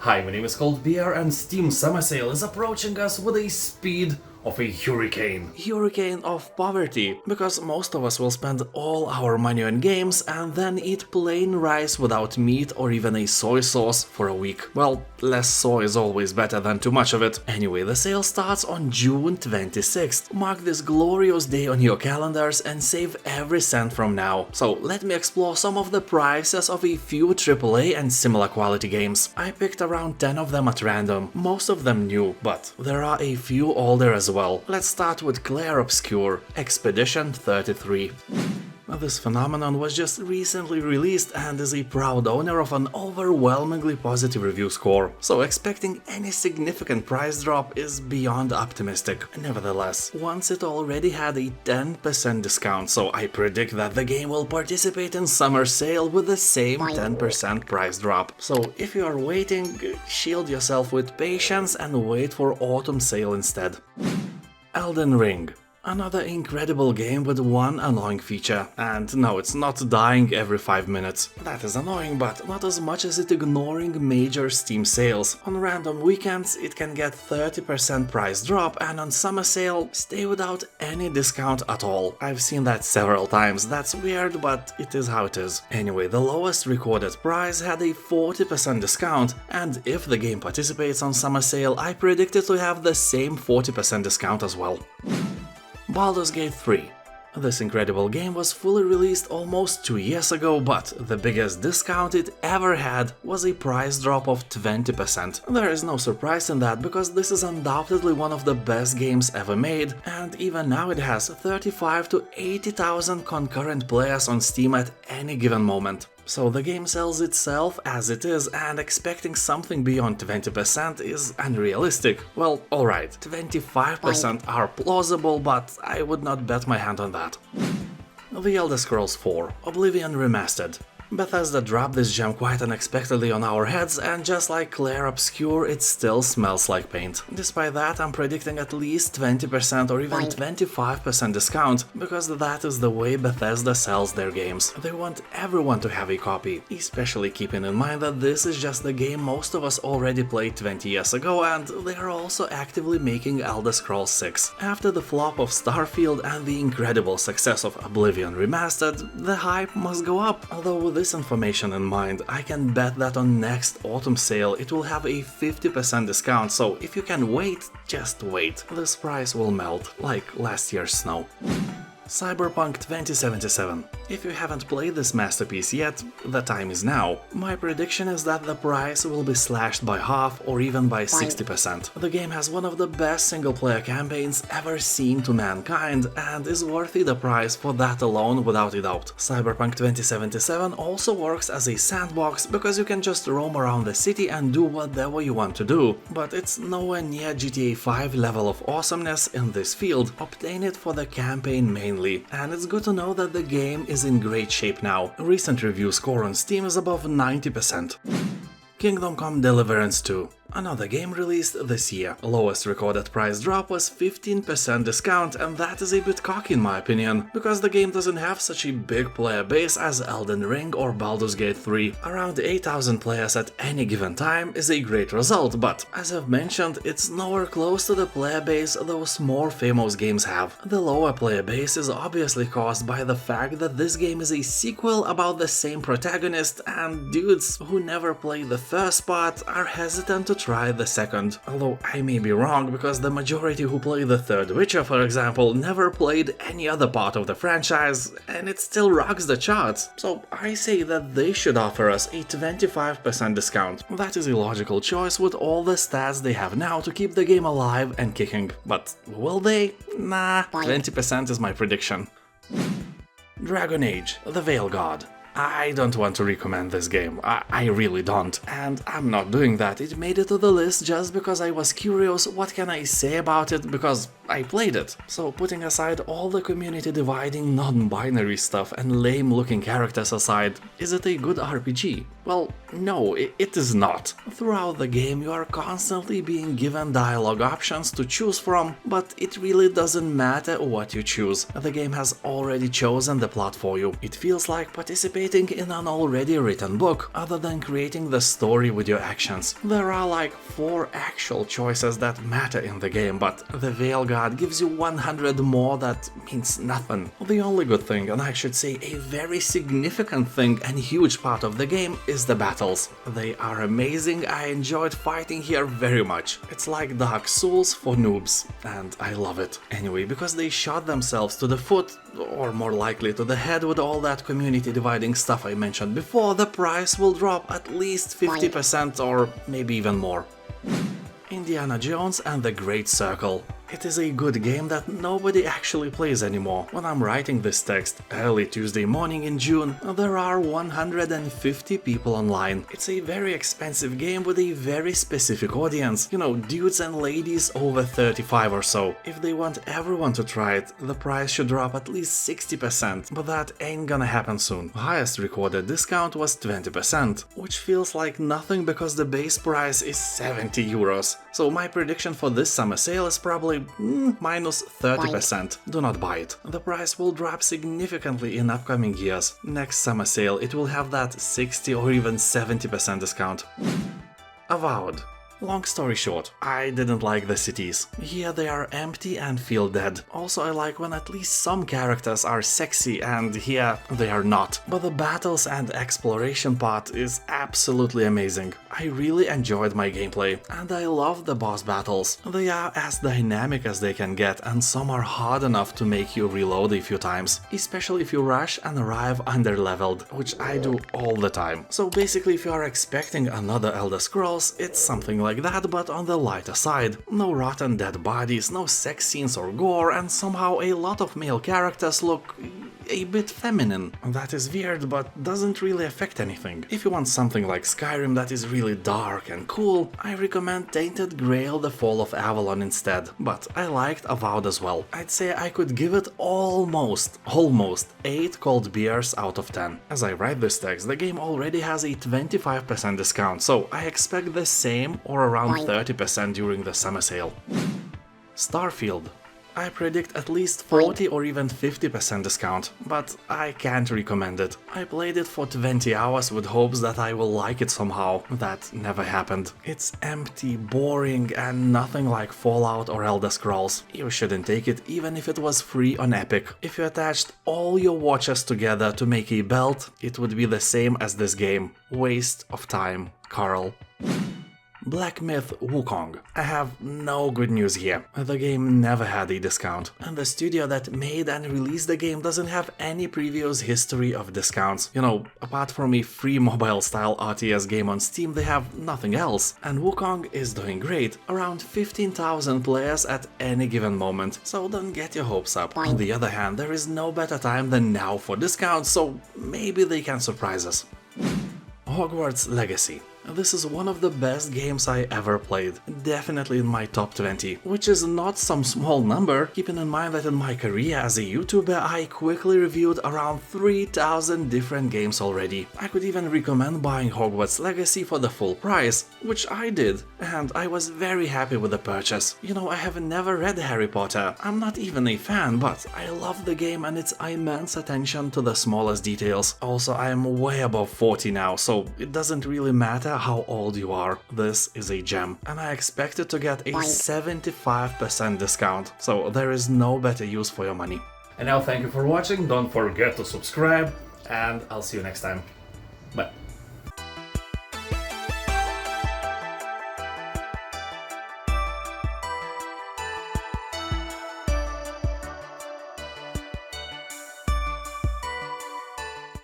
Hi, my name is Cold Beer and Steam Summer Sale is approaching us with a speed of a hurricane. Hurricane of poverty, because most of us will spend all our money on games and then eat plain rice without meat or even a soy sauce for a week. Well, less soy is always better than too much of it. Anyway, the sale starts on June 26th. Mark this glorious day on your calendars and save every cent from now. So let me explore some of the prices of a few AAA and similar quality games. I picked around 10 of them at random, most of them new, but there are a few older as well. Let's start with Clair Obscur, Expedition 33. This phenomenon was just recently released and is a proud owner of an overwhelmingly positive review score, so expecting any significant price drop is beyond optimistic. Nevertheless, once it already had a 10% discount, so I predict that the game will participate in summer sale with the same 10% price drop. So if you are waiting, shield yourself with patience and wait for autumn sale instead. Elden Ring. Another incredible game with one annoying feature, and no, it's not dying every 5 minutes. That is annoying, but not as much as it ignoring major Steam sales. On random weekends it can get 30% price drop, and on summer sale stay without any discount at all. I've seen that several times, that's weird, but it is how it is. Anyway, the lowest recorded price had a 40% discount, and if the game participates on summer sale, I predict it to have the same 40% discount as well. Baldur's Gate 3. This incredible game was fully released almost 2 years ago, but the biggest discount it ever had was a price drop of 20%. There is no surprise in that, because this is undoubtedly one of the best games ever made, and even now it has 35 to 80,000 concurrent players on Steam at any given moment. So the game sells itself as it is, and expecting something beyond 20% is unrealistic. Well, alright, 25% are plausible, but I would not bet my hand on that. The Elder Scrolls 4, Oblivion Remastered. Bethesda dropped this gem quite unexpectedly on our heads, and just like Clair Obscur, it still smells like paint. Despite that, I'm predicting at least 20% or even 25% discount, because that is the way Bethesda sells their games. They want everyone to have a copy, especially keeping in mind that this is just the game most of us already played 20 years ago, and they are also actively making Elder Scrolls 6. After the flop of Starfield and the incredible success of Oblivion Remastered, the hype must go up, although with this information in mind, I can bet that on next autumn sale it will have a 50% discount, so if you can wait, just wait. This price will melt, like last year's snow. Cyberpunk 2077. If you haven't played this masterpiece yet, the time is now. My prediction is that the price will be slashed by half or even by 60%. The game has one of the best single-player campaigns ever seen to mankind and is worthy the price for that alone without a doubt. Cyberpunk 2077 also works as a sandbox because you can just roam around the city and do whatever you want to do, but it's nowhere near GTA 5 level of awesomeness in this field. Obtain it for the campaign mainly. And it's good to know that the game is in great shape now. A recent review score on Steam is above 90%. Kingdom Come Deliverance 2. Another game released this year. Lowest recorded price drop was 15% discount, and that is a bit cocky in my opinion, because the game doesn't have such a big player base as Elden Ring or Baldur's Gate 3. Around 8,000 players at any given time is a great result, but as I've mentioned, it's nowhere close to the player base those more famous games have. The lower player base is obviously caused by the fact that this game is a sequel about the same protagonist, and dudes who never played the first part are hesitant to try the second. Although I may be wrong, because the majority who play the third Witcher, for example, never played any other part of the franchise, and it still rocks the charts. So I say that they should offer us a 25% discount. That is a logical choice with all the stats they have now to keep the game alive and kicking. But will they? Nah, 20% is my prediction. Dragon Age, the Veilguard. I don't want to recommend this game, I really don't, and I'm not doing that. It made it to the list just because I was curious what can I say about it, because I played it. So putting aside all the community dividing non-binary stuff and lame-looking characters aside, is it a good RPG? Well, no, it is not. Throughout the game you are constantly being given dialogue options to choose from, but it really doesn't matter what you choose. The game has already chosen the plot for you. It feels like participating in an already written book, other than creating the story with your actions. There are like 4 actual choices that matter in the game, but the Veilguard gives you 100 more that means nothing. The only good thing, and I should say a very significant thing and huge part of the game, is the battles. They are amazing. I enjoyed fighting here very much. It's like Dark Souls for noobs, and I love it. Anyway, because they shot themselves to the foot, or more likely to the head with all that community dividing stuff I mentioned before, the price will drop at least 50% or maybe even more. Indiana Jones and the Great Circle. It is a good game that nobody actually plays anymore. When I'm writing this text, early Tuesday morning in June, there are 150 people online. It's a very expensive game with a very specific audience, you know, dudes and ladies over 35 or so. If they want everyone to try it, the price should drop at least 60%, but that ain't gonna happen soon. Highest recorded discount was 20%, which feels like nothing because the base price is 70 euros. So my prediction for this summer sale is probably minus 30%. Do not buy it. The price will drop significantly in upcoming years. Next summer sale it will have that 60 or even 70% discount. Avowed. Long story short, I didn't like the cities. Here they are empty and feel dead. Also I like when at least some characters are sexy, and here they are not. But the battles and exploration part is absolutely amazing. I really enjoyed my gameplay, and I love the boss battles. They are as dynamic as they can get, and some are hard enough to make you reload a few times. Especially if you rush and arrive under-leveled, which I do all the time. So basically if you are expecting another Elder Scrolls, it's something like that, but on the lighter side. No rotten dead bodies, no sex scenes or gore, and somehow a lot of male characters look a bit feminine. That is weird, but doesn't really affect anything. If you want something like Skyrim that is really dark and cool, I recommend Tainted Grail: The Fall of Avalon instead, but I liked Avowed as well. I'd say I could give it almost 8 cold beers out of 10. As I write this text, the game already has a 25% discount, so I expect the same or around 30% during the summer sale. Starfield. I predict at least 40 or even 50% discount, but I can't recommend it. I played it for 20 hours with hopes that I will like it somehow. That never happened. It's empty, boring, and nothing like Fallout or Elder Scrolls. You shouldn't take it even if it was free on Epic. If you attached all your watches together to make a belt, it would be the same as this game. Waste of time, Carl. Black Myth: Wukong. I have no good news here. The game never had a discount, and the studio that made and released the game doesn't have any previous history of discounts. You know, apart from a free mobile-style RTS game on Steam, they have nothing else. And Wukong is doing great, around 15,000 players at any given moment, so don't get your hopes up. On the other hand, there is no better time than now for discounts, so maybe they can surprise us. Hogwarts Legacy. This is one of the best games I ever played, definitely in my top 20, which is not some small number, keeping in mind that in my career as a YouTuber I quickly reviewed around 3,000 different games already. I could even recommend buying Hogwarts Legacy for the full price, which I did, and I was very happy with the purchase. You know, I have never read Harry Potter, I'm not even a fan, but I love the game and its immense attention to the smallest details. Also, I am way above 40 now, so it doesn't really matter how old you are. This is a gem, and I expected to get a 75% discount, so there is no better use for your money. And now thank you for watching, don't forget to subscribe, and I'll see you next time. Bye.